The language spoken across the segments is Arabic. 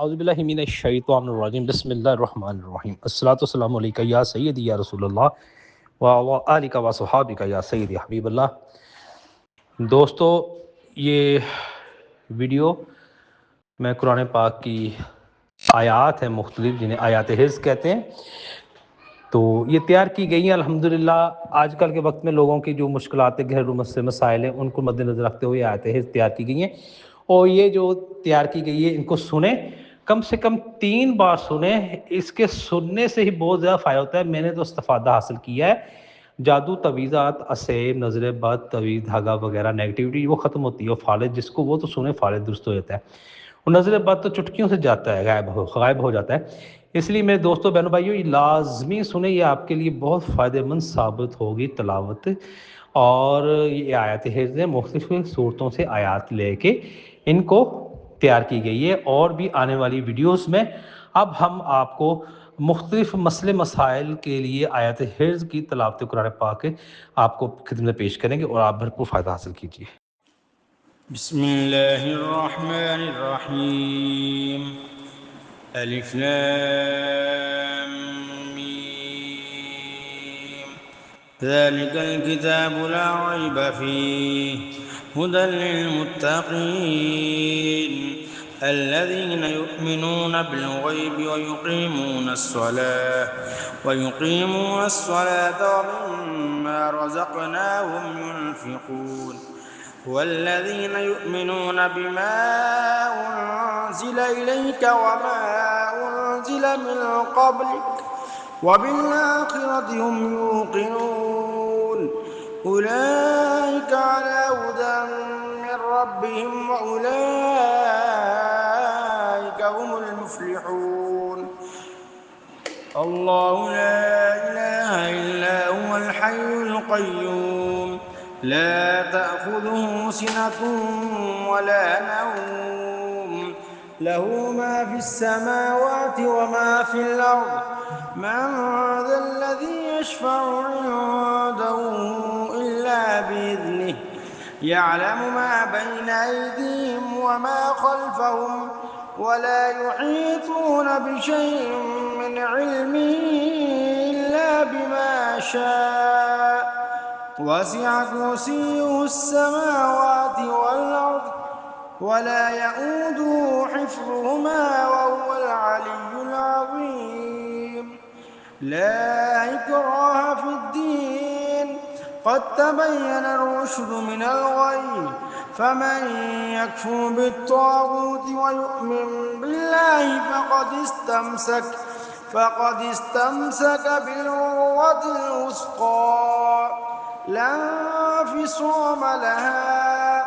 औज़ुबिल्लाहि मिनश्शैतानिर्रजीम बिस्मिल्लाहिर्रहमानिर्रहीम अस्सलातु वस्सलामु अलैका या सय्यदी या रसूलल्लाह व आलिका व सहाबिका या सय्यदी हबीबल्लाह। दोस्तों, ये वीडियो मैं कुरान पाक की आयात हैं मुख्तलिफ, जिन्हें आयात हिज़् कहते हैं, तो ये तैयार की गई हैं अल्हम्दुलिल्लाह। आजकल के वक्त में लोगों की जो मुश्किलात घरेलू मसाइल हैं, उनको मद्देनज़र रखते हुए आयत हिज़् तैयार की गई हैं। और ये जो तैयार की गई है, इनको सुने, कम से कम 3 बार सुने। इसके सुनने से ही बहुत ज़्यादा फ़ायदा होता है। मैंने तो इस्तिफ़ादा हासिल किया है। जादू, तवीज़ात, असेब, नज़र बद, तवीज़, धागा वगैरह, नेगेटिविटी वो ख़त्म होती है। और फ़ालिज, जिसको वो तो सुने, फ़ालिज दुरुस्त हो जाता है। और नज़र बद तो चुटकियों से जाता है, गायब हो जाता है। इसलिए मेरे दोस्तों, बहनों, भाइयों, ये लाज़मी सुने, ये आपके लिए बहुत फ़ायदेमंद साबित होगी तिलावत। और ये आयत हिज़् है, मुख्तलिफ़ सूरतों से आयत लेके इनको तैयार की गई है। और भी आने वाली वीडियोस में अब हम आपको मुख्तलिफ़ मसले मसाइल के लिए आयत हिज़् की तिलावत कुरान पाक आपको खिदमत में पेश करेंगे और आप भरपूर फ़ायदा हासिल कीजिए। बिस्मिल्लाहिर्रहमानिर्रहीम। अलिफ लाम मीम। ज़ालिकल किताबु ला रैब फ़ीहि हुदल लिलमुत्तक़ीन الذين يؤمنون بالغيب ويقيمون الصلاة ومما رزقناهم ينفقون والذين يؤمنون بما أنزل إليك وما أنزل من قبلك وبالآخرة هم يوقنون أولئك على هدى من ربهم وأولئك هم المفلحون. الله لا إله إلا هو الحي القيوم لا تأخذه سنة ولا نوم له ما في السماوات وما في الأرض من ذا الذي يشفع عنده إلا بإذنه يعلم ما بين أيديهم وما خلفهم ولا يحيطون بشيء من علمه إلا بما شاء وسع كرسيه السماوات والأرض ولا يئوده حفظهما وهو العلي العظيم. لا إكراه في الدين قد تبين الرشد من الغي فمن يكفر بالطاغوت ويؤمن بالله فقد استمسك بالعروة الوثقى لا انفصام لها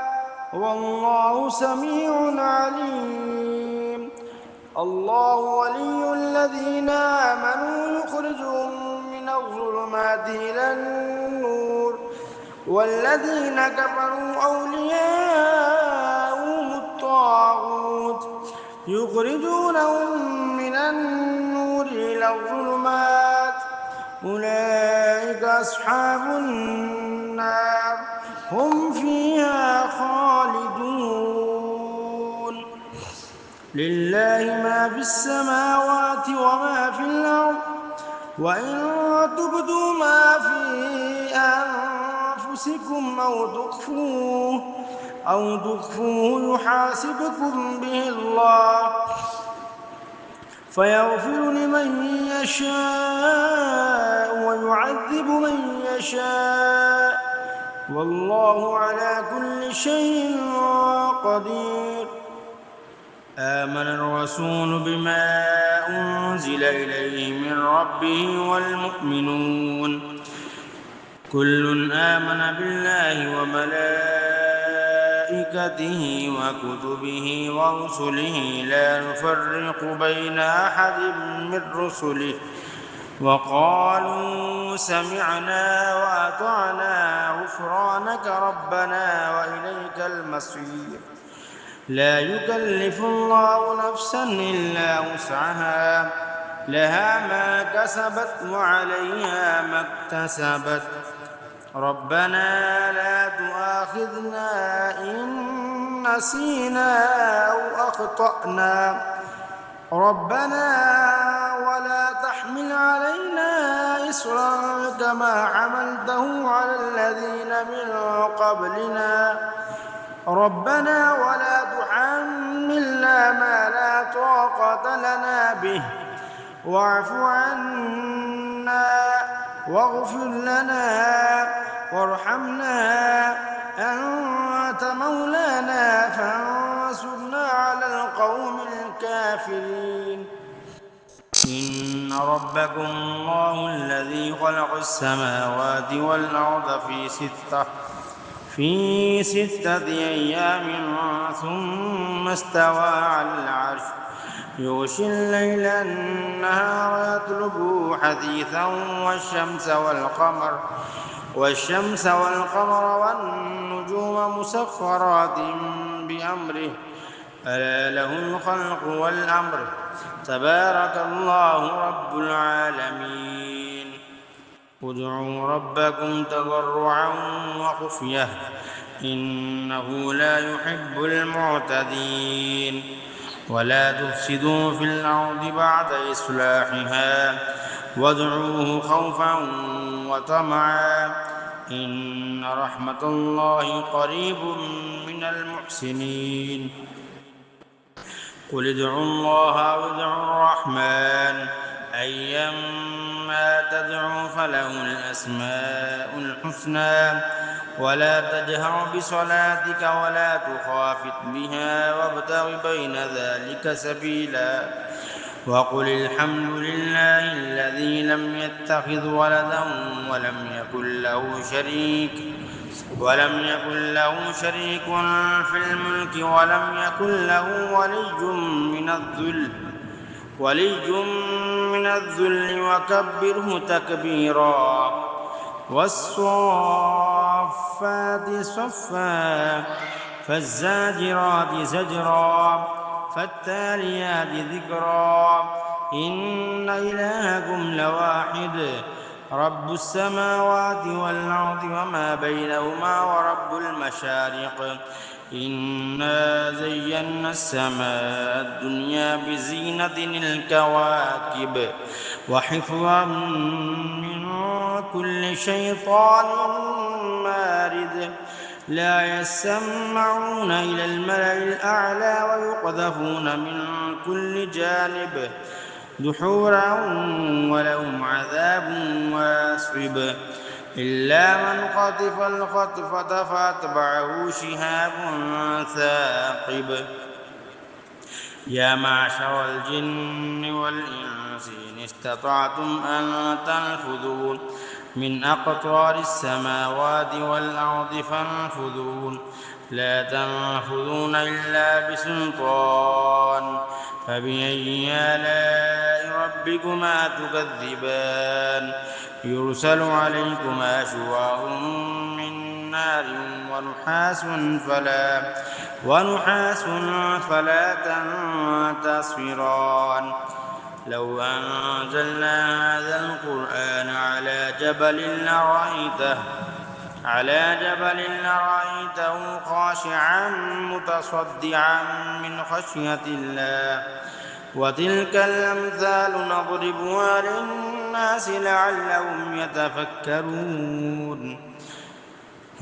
والله سميع عليم. الله ولي الذين آمنوا يخرجهم من الظلمات إلى النور والذين كفروا أولياءهم الطاغوت يخرجونهم من النور إلى الظلمات أولئك أصحاب النار هم فيها خالدون. لله ما في السماوات وما في الأرض وإن تبدوا ما في أنفسكم أو تخفوه يحاسبكم به الله فيغفر لمن يشاء ويعذب من يشاء والله على كل شيء قدير. آمن الرسول بما أنزل إليه من ربه والمؤمنون كل آمن بالله وملائكته وكتبه ورسله لا نفرق بين أحد من رسله وقالوا سمعنا وأطعنا غفرانك ربنا وإليك المصير. لا يكلف الله نفسا إلا وسعها لها ما كسبت وعليها ما اكتسبت ربنا لا تؤاخذنا إن نسينا أو أخطأنا ربنا ولا تحمل علينا إصرا كما حملته على الذين من قبلنا ربنا ولا تحملنا ما لا طاقة لنا به واعف عنا واغفر لنا وارحمنا أنت مولانا فانصرنا على القوم الكافرين إن ربكم الله الذي خلق السماوات والأرض في ستة أيام ثم استوى على العرش يغشي الليل النهار يطلبه حثيثا والشمس والقمر والنجوم مسخرات بأمره ألا له الخلق والأمر تبارك الله رب العالمين ادعوا ربكم تضرعا وخفية إنه لا يحب المعتدين ولا تفسدوا في الأرض بعد إصلاحها وادعوه خوفا وطمعا إن رحمة الله قريب من المحسنين قل ادعوا الله أو ادعوا الرحمن أيما تدعوا فله الأسماء الحسنى ولا تجهر بصلاتك ولا تخافت بها وابتغ بين ذلك سبيلا وقل الحمد لله الذي لم يتخذ ولدا ولم يكن له شريك في الملك ولم يكن له ولي من الذل وكبره تكبيرا والصافات صفا فالزاجرات زجرا فالتاليات ذكرا إن إلهكم لواحد رب السماوات والأرض وما بينهما ورب المشارق إنا زينا السماء الدنيا بزينة الكواكب وحفظا من كل شيطان مارد لا يسمعون إلى الملأ الأعلى ويقذفون من كل جانب دحورا ولهم عذاب واصب إلا من خطف الخطفة فأتبعه شهاب ثاقب يا معشر الجن والإنس إن استطعتم أن تنفذوا من أقطار السماوات والأرض فانفذوا لا تنفذون إلا بسلطان فبأي آلاء ربكما تكذبان يرسل عليكما شواظ من نار ونحاس فلا تنتصران لو أنزلنا هذا القرآن على جبل لرأيته خاشعا متصدعا من خشية الله وتلك الأمثال نضربها للناس لعلهم يتفكرون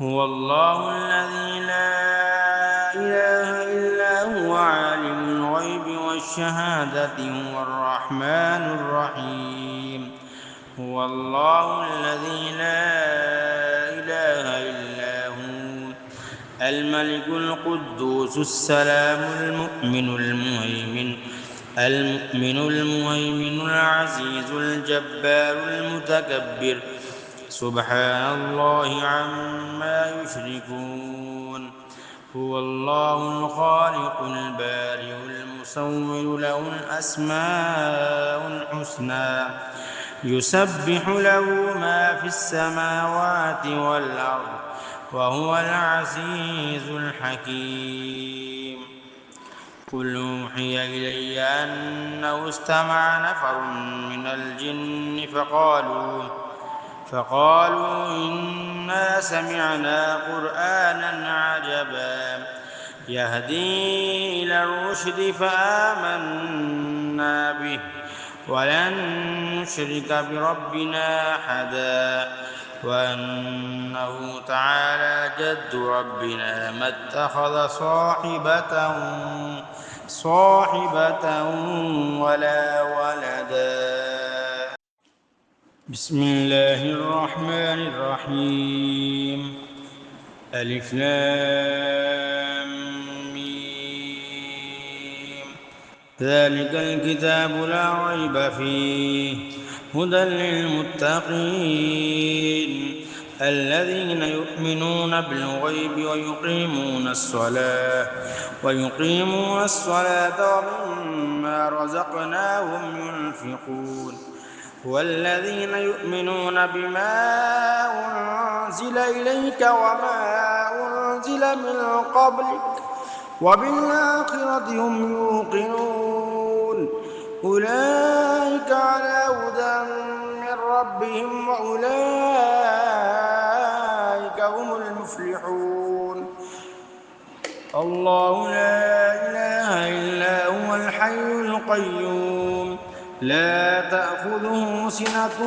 هو الله الذي لا إله إلا هو عالم الغيب والشهادة هو الرحمن الرحيم هو الله الذي لا إله إلا هو الملك القدوس السلام المؤمن المهيمن العزيز الجبار المتكبر سبحان الله عما يشركون هو الله الخالق البارئ المصور له الأسماء الحسنى يسبح له ما في السماوات والأرض وهو العزيز الحكيم قل أوحي إلي أنه استمع نفر من الجن فقالوا إنا سمعنا قرآنا عجبا يهدي إلى الرشد فآمنا ولن نشرك بربنا أحدا وأنه تعالى جد ربنا ما اتخذ صاحبة ولا ولدا. بسم الله الرحمن الرحيم. ألف لام ميم. ذلك الكتاب لا ريب فيه هدى للمتقين الذين يؤمنون بالغيب ويقيمون الصلاة ومما رزقناهم ينفقون والذين يؤمنون بما أنزل إليك وما أنزل من قبلك وبالآخرة هم يوقنون أولئك على هدى من ربهم وأولئك هم المفلحون. الله لا إله إلا هو الحي القيوم لا تأخذه سنة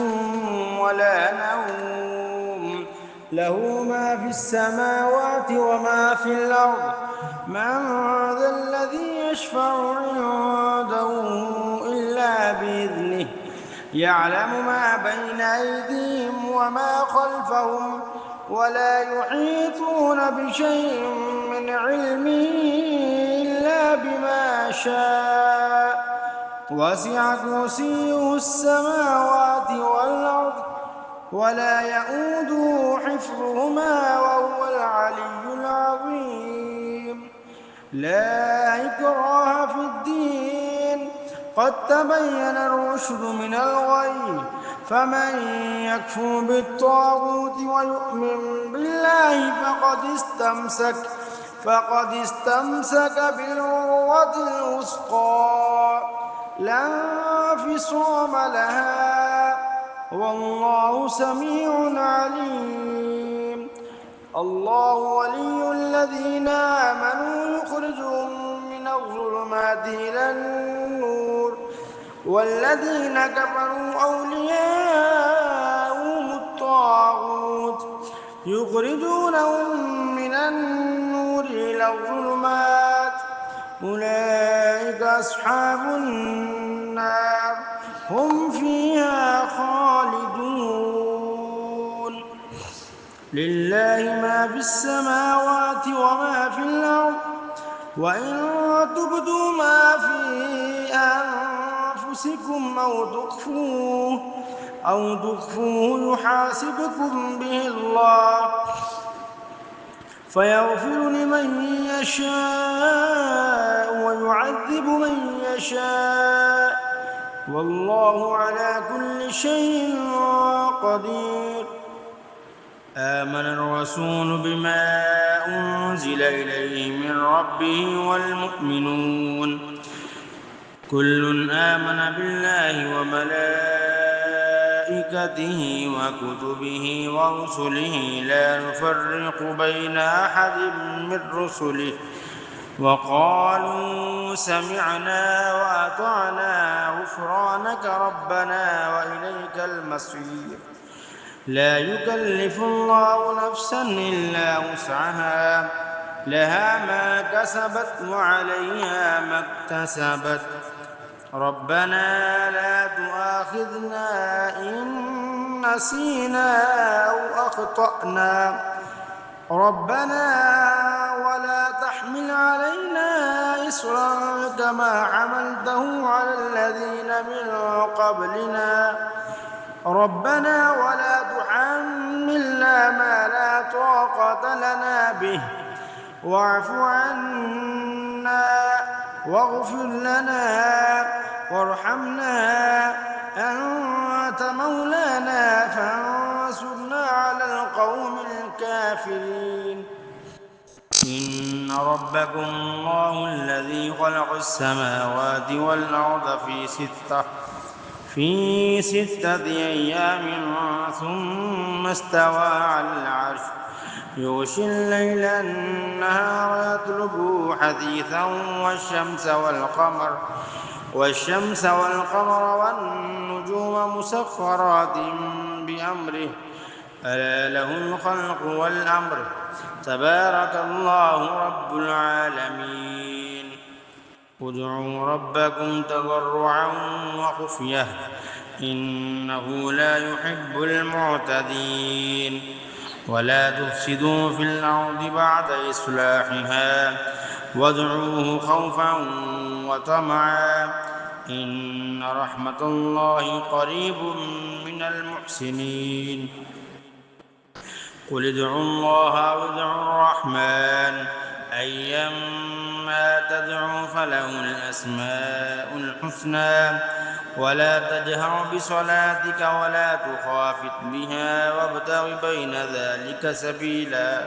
ولا نوم له ما في السماوات وما في الأرض من ذا الذي يشفع عنده إلا بإذنه يعلم ما بين أيديهم وما خلفهم ولا يحيطون بشيء من علمه إلا بما شاء وسع كرسيه السماوات والأرض ولا يئوده حفظهما وهو العلي العظيم. لا إكراه في الدين قد تبين الرشد من الغي فمن يكفر بالطاغوت ويؤمن بالله فقد استمسك بالعروة الوثقى لا انفصام لها والله سميع عليم. الله ولي الذين آمنوا يخرجهم من الظلمات إلى النور والذين كفروا أولياءهم الطاغوت يخرجونهم من النور إلى الظلمات أولئك أصحاب النار هم فيها خالدون. لله ما في السماوات وما في الأرض وإن تبدوا ما في أنفسكم أو تخفوه يحاسبكم به الله فيغفر لمن يشاء ويعذب من يشاء والله على كل شيء قدير. آمن الرسول بما أنزل إليه من ربه والمؤمنون كل آمن بالله وملائكته وكتبه ورسله لا نفرق بين أحد من رسله وقالوا سمعنا وأطعنا غفرانك ربنا وإليك المصير. لا يكلف الله نفسا إلا وسعها لها ما كسبت وعليها ما اكتسبت ربنا لا تؤاخذنا إن نسينا أو أخطأنا ربنا ولا تحمل علينا إصرا كما حملته على الذين من قبلنا ربنا ولا تحملنا ما لا طاقة لنا به واعف عنا واغفر لنا وارحمنا أنت مولانا فانصرنا على القوم الكافرين. إن ربكم الله الذي خلق السماوات والأرض في ستة أيام ثم استوى على العرش يغشي الليل النهار يطلبه حثيثا والشمس والقمر والشمس والقمر والنجوم مسخرات بأمره ألا له الخلق والأمر تبارك الله رب العالمين ادعوا ربكم تضرعا وخفية إنه لا يحب المعتدين ولا تفسدوا في الأرض بعد إصلاحها وادعوه خوفا وطمعا إن رحمة الله قريب من المحسنين قل ادعوا الله أو ادعوا الرحمن أيما تدعوا فله الأسماء الحسنى ولا تجهر بصلاتك ولا تخافت بها وابتغ بين ذلك سبيلا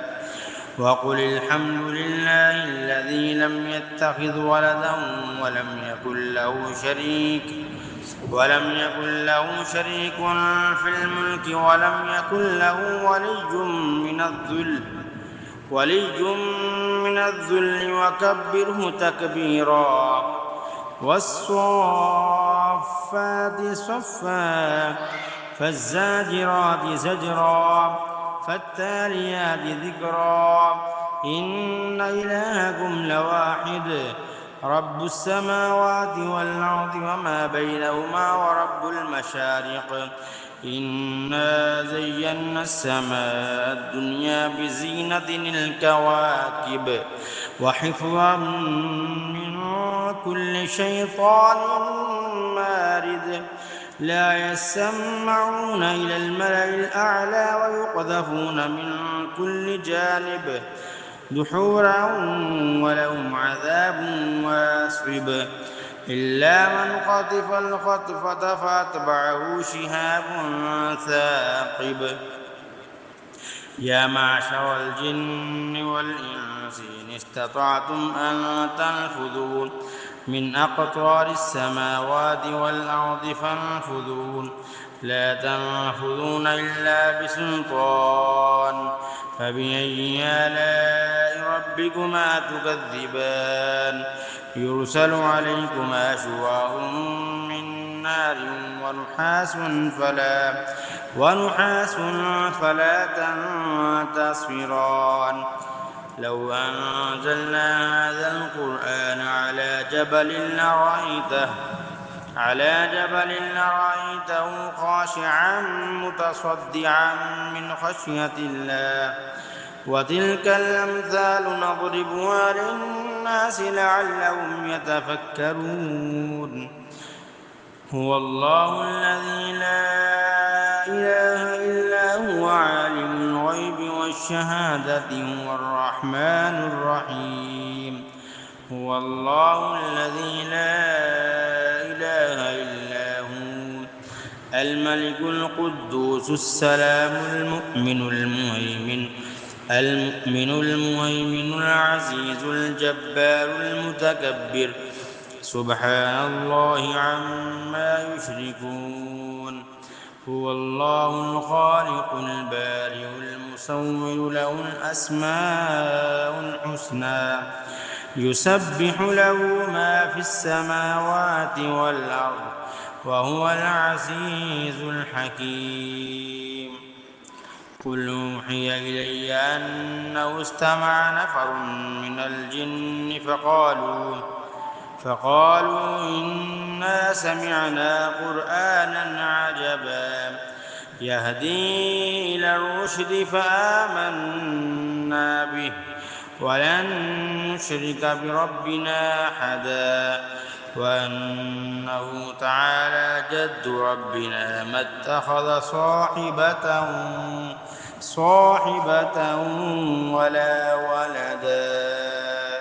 وقل الحمد لله الذي لم يتخذ ولدا ولم يكن له شريك في الملك ولم يكن له ولي من الذل وكبره تكبيرا والصافات صفا فالزاجرات زجرا فالتاليات ذكرا إن إلهكم لواحد رب السماوات والأرض وما بينهما ورب المشارق إنا زينا السماء الدنيا بزينة الكواكب وحفظا من كل شيطان مارد لا يسمعون إلى الملأ الأعلى ويقذفون من كل جانب دحورا ولهم عذاب واصب إلا من خطف الخطفة فأتبعه شهاب ثاقب يا معشر الجن والإنس إن استطعتم أن تنفذوا من أقطار السماوات والأرض فانفذوا لا تنفذون إلا بسلطان فبأي آلاء ربكما تكذبان يرسل عليكما شواظ من نار ونحاس فلا تنتصران لو أنزلنا هذا القرآن على جبل لرأيته خاشعا متصدعا من خشية الله وتلك الأمثال نضربها للناس لعلهم يتفكرون هو الله الذي لا إله إلا هو عالم الغيب والشهادة هو الرحمن الرحيم هو الله الذي لا إله إلا هو الملك القدوس السلام المؤمن المهيمن العزيز الجبار المتكبر سبحان الله عما يشركون هو الله الخالق البارئ المصور له الأسماء الحسنى يسبح له ما في السماوات والأرض وهو العزيز الحكيم قل أوحي إلي أنه استمع نفر من الجن فقالوا إنا سمعنا قرآنا عجبا يهدي إلى الرشد فآمنا به ولن نشرك بربنا أحدا وأنه تعالى جد ربنا ما اتخذ صاحبة ولا ولدا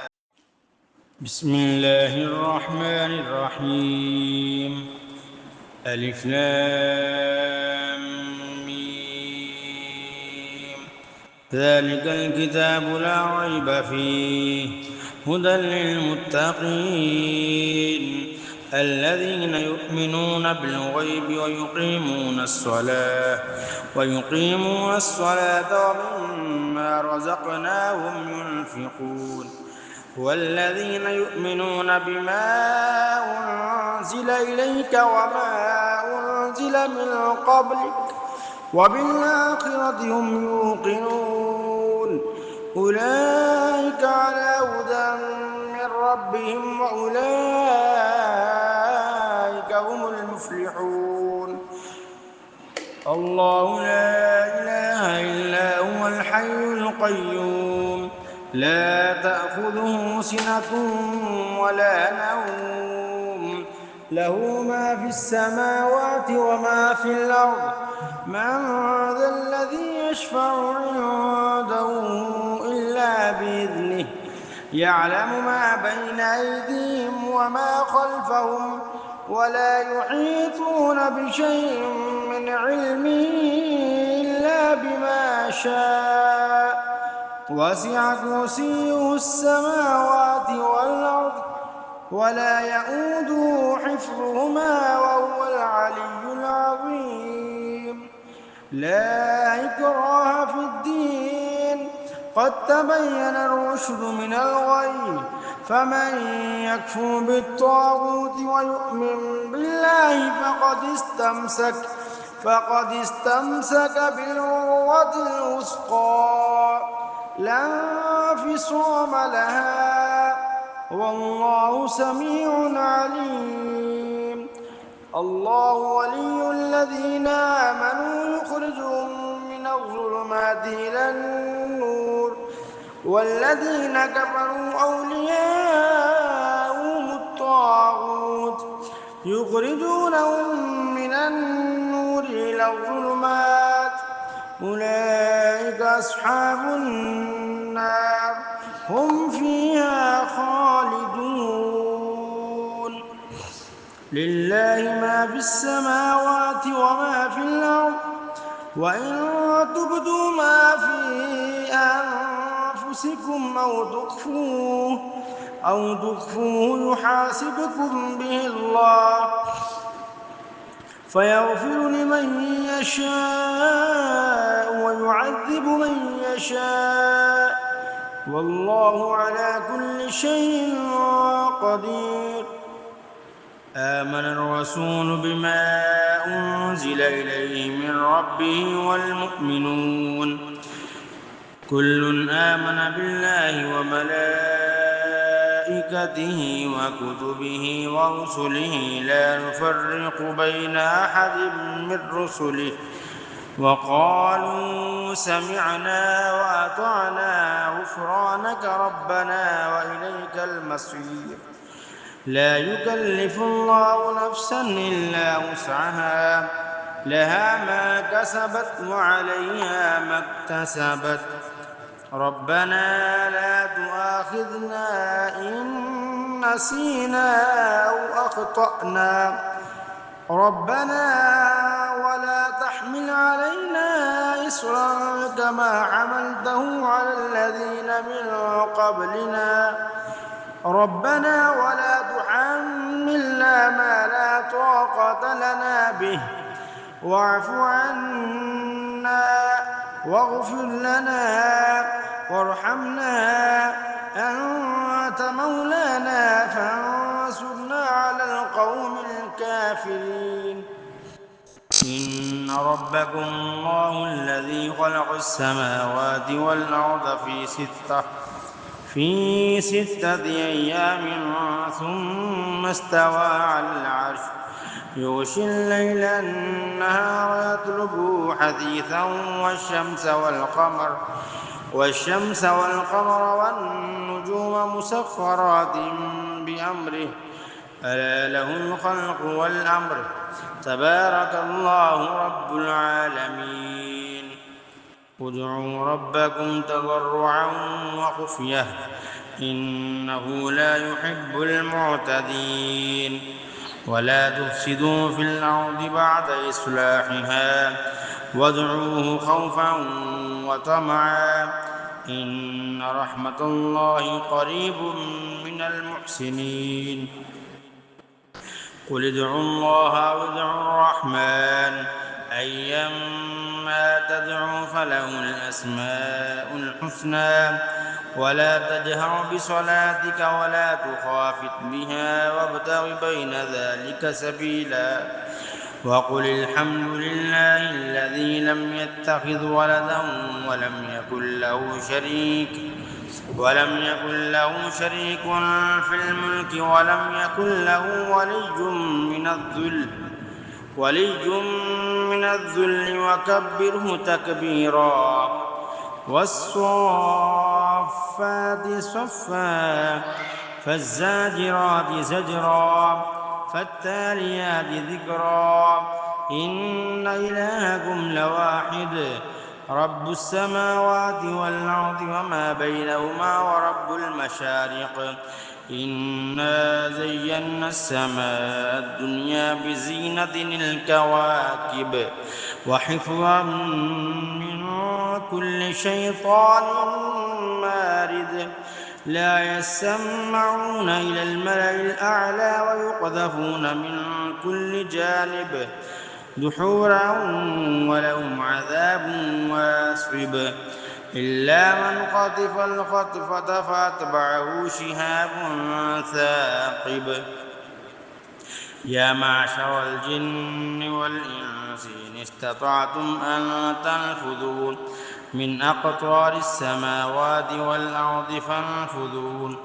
بسم الله الرحمن الرحيم ألف لام ميم ذلك الكتاب لا ريب فيه هدى للمتقين الذين يؤمنون بالغيب ويقيمون الصلاة ومما رزقناهم ينفقون والذين يؤمنون بما أنزل إليك وما أنزل من قبلك وبالآخرة هم يوقنون أولئك على هدى من ربهم وأولئك هم المفلحون الله لا إله إلا هو الحي القيوم لا تأخذه سنة ولا نوم له ما في السماوات وما في الأرض من ذا الذي يشفع عنده إلا بإذنه يعلم ما بين أيديهم وما خلفهم ولا يحيطون بشيء من علمه إلا بما شاء وسع كرسيه السماوات والأرض ولا يئوده حفظهما وهو العلي العظيم لا إكراه في الدين قد تبين الرشد من الغي فمن يكفر بالطاغوت ويؤمن بالله فقد استمسك بالعروة الوثقى لا انفصام لها والله سميع عليم الله ولي الذين آمنوا يخرجهم من الظلمات إلى النور والذين كفروا أولياءهم الطاغوت يخرجونهم من النور إلى الظلمات أولئك أصحاب النار هم فيها خالدون لله ما في السماوات وما في الأرض وإن تبدوا ما في أنفسكم أو تخفوه يحاسبكم به الله فيغفر لمن يشاء ويعذب من يشاء والله على كل شيء قدير آمن الرسول بما أنزل إليه من ربه والمؤمنون كل آمن بالله وملائكته وكتبه ورسله لا نفرق بين أحد من رسله وقالوا سمعنا وأطعنا غفرانك ربنا وإليك المصير لا يكلف الله نفسا إلا وسعها لها ما كسبت وعليها ما اكتسبت ربنا لا تؤاخذنا إن نسينا أو أخطأنا ربنا ولا تحمل علينا إصرا كما حملته على الذين من قبلنا ربنا ولا تحملنا ما لا طاقة لنا به واعف عنا واغفر لنا وارحمنا أنت مولانا فانصرنا على القوم الكافرين إن ربكم الله الذي خلق السماوات والأرض في ستة أيام ثم استوى على العرش يغشي الليل النهار يطلبه حثيثا والشمس والقمر والنجوم مسخرات بأمره ألا له الخلق والأمر تبارك الله رب العالمين ادعوا ربكم تضرعا وخفية إنه لا يحب المعتدين ولا تفسدوا في الأرض بعد إصلاحها وادعوه خوفا وطمعا إن رحمة الله قريب من المحسنين قل ادعوا الله أو ادعوا الرحمن أيما تدعوا فله الأسماء الحسنى ولا تجهر بصلاتك ولا تخافت بها وابتغ بين ذلك سبيلا وقل الحمد لله الذي لم يتخذ ولدا ولم يكن له شريك في الملك ولم يكن له ولي من الذل وكبره تكبيرا والصافات صفا فالزاجرات زجرا فالتاليات ذكرا إن إلهكم لواحد رب السماوات والأرض وما بينهما ورب المشارق إنا زينا السماء الدنيا بزينة الكواكب وحفظا من كل شيطان مارد لا يسمعون إلى الملأ الأعلى ويقذفون من كل جانب دحورا ولهم عذاب واصب إلا من خطف الخطفة فأتبعه شهاب ثاقب يا معشر الجن والإنس إن استطعتم أن تنفذوا من أقطار السماوات والأرض فانفذوا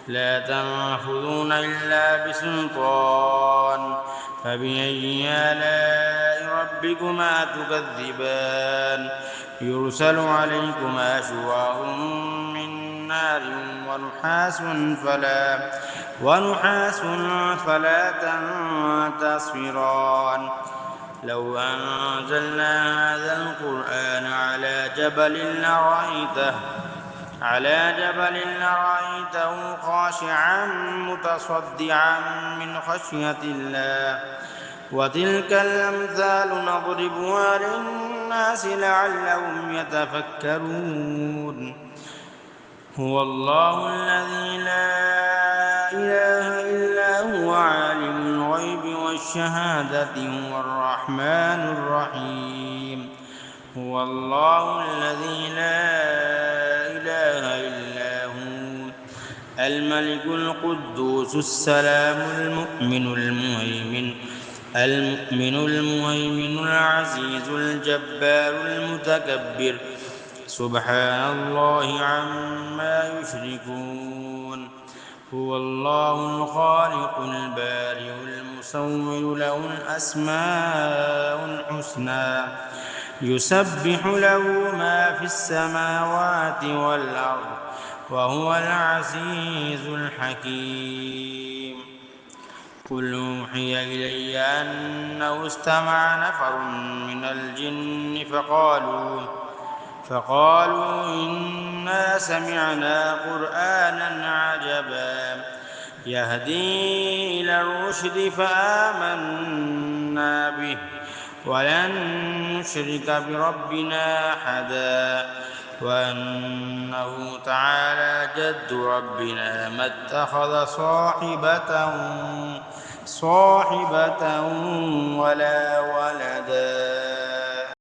لا تنفذون إلا بسلطان فبأي آلاء ربكما تكذبان يرسل عليكما شواظ من نار ونحاس فلا تنتصران لو أنزلنا هذا القرآن على جبل لرأيته خاشعا متصدعا من خشية الله وتلك الأمثال نضربها للناس لعلهم يتفكرون هو الله الذي لا إله إلا هو عالم الغيب والشهادة هو الرحمن الرحيم هو الله الذي لا إله إلا هو الملك القدوس السلام المؤمن المهيمن العزيز الجبار المتكبر سبحان الله عما يشركون هو الله الخالق البارئ المصور له الأسماء الحسنى يسبح له ما في السماوات والأرض وهو العزيز الحكيم قل أوحي إلي أنه استمع نفر من الجن فقالوا إنا سمعنا قرآنا عجبا يهدي إلى الرشد فآمنا به ولن نشرك بربنا أحدا وأنه تعالى جد ربنا ما اتخذ صاحبة ولا ولدا